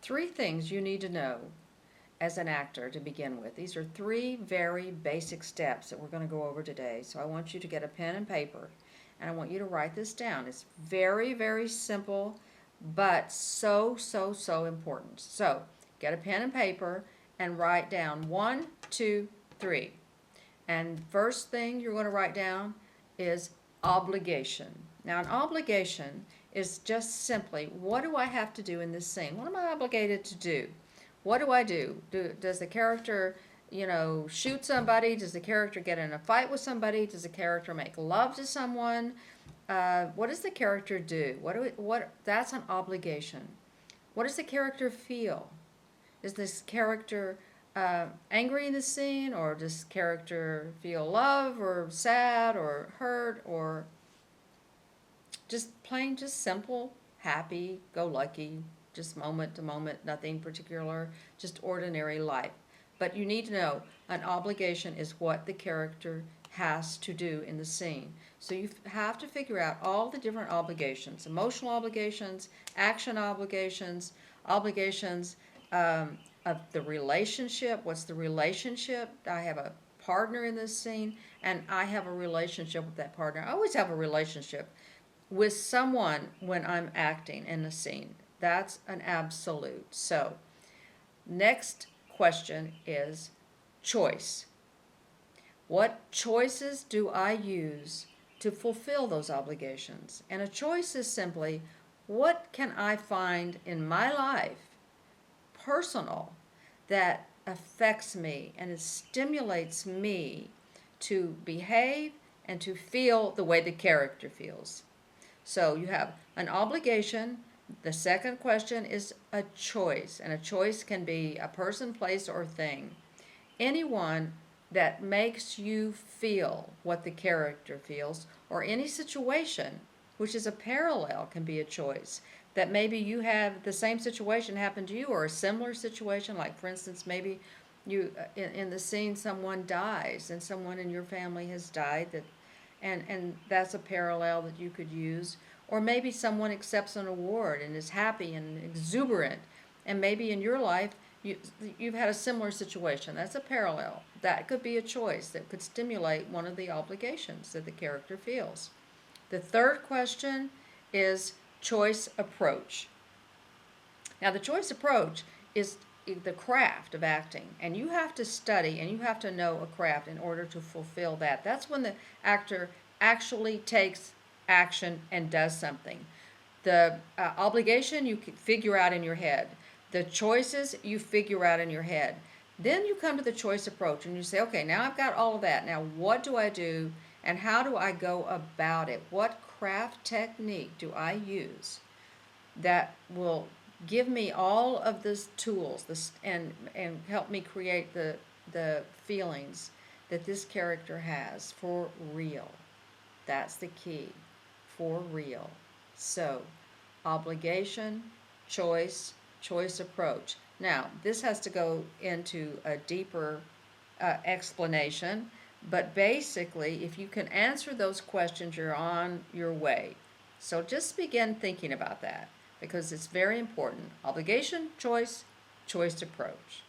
three things you need to know as an actor to begin with. These are three very basic steps that we're going to go over today. So I want you to get a pen and paper, and I want you to write this down. It's very, very simple, but so, so, so important. So get a pen and paper and write down 1, 2, 3. And first thing you're going to write down is obligation. Now, an obligation is just simply, what do I have to do in this scene? What am I obligated to do? What do I do? Does the character, shoot somebody? Does the character get in a fight with somebody? Does the character make love to someone? What does the character do? That's an obligation. What does the character feel? Is this character angry in the scene, or does the character feel love or sad or hurt, or just plain, just simple, happy, go lucky, just moment to moment, nothing particular, just ordinary life. But you need to know an obligation is what the character has to do in the scene. So you have to figure out all the different obligations: emotional obligations, action obligations, obligations of the relationship. What's the relationship? I have a partner in this scene, and I have a relationship with that partner. I always have a relationship with someone when I'm acting in a scene. That's an absolute. So, next question is choice. What choices do I use to fulfill those obligations? And a choice is simply, what can I find in my life, personal, that affects me and it stimulates me to behave and to feel the way the character feels? So you have an obligation. The second question is a choice, and a choice can be a person, place, or thing. Anyone that makes you feel what the character feels, or any situation, which is a parallel, can be a choice. That maybe you have the same situation happen to you, or a similar situation, like for instance, maybe you in the scene someone dies and someone in your family has died, and that's a parallel that you could use. Or maybe someone accepts an award and is happy and exuberant, and maybe in your life you've had a similar situation. That's a parallel. That could be a choice that could stimulate one of the obligations that the character feels. The third question is choice approach. Now, the choice approach is the craft of acting, and you have to study and you have to know a craft in order to fulfill that. That's when the actor actually takes action and does something. The obligation you can figure out in your head. The choices you figure out in your head. Then you come to the choice approach and you say, okay, now I've got all of that. Now what do I do and how do I go about it? What craft technique do I use that will give me all of these tools and help me create the feelings that this character has for real? That's the key. For real. So, obligation, choice approach. Now, this has to go into a deeper explanation, but basically, if you can answer those questions, you're on your way. So just begin thinking about that, because it's very important. Obligation, choice approach.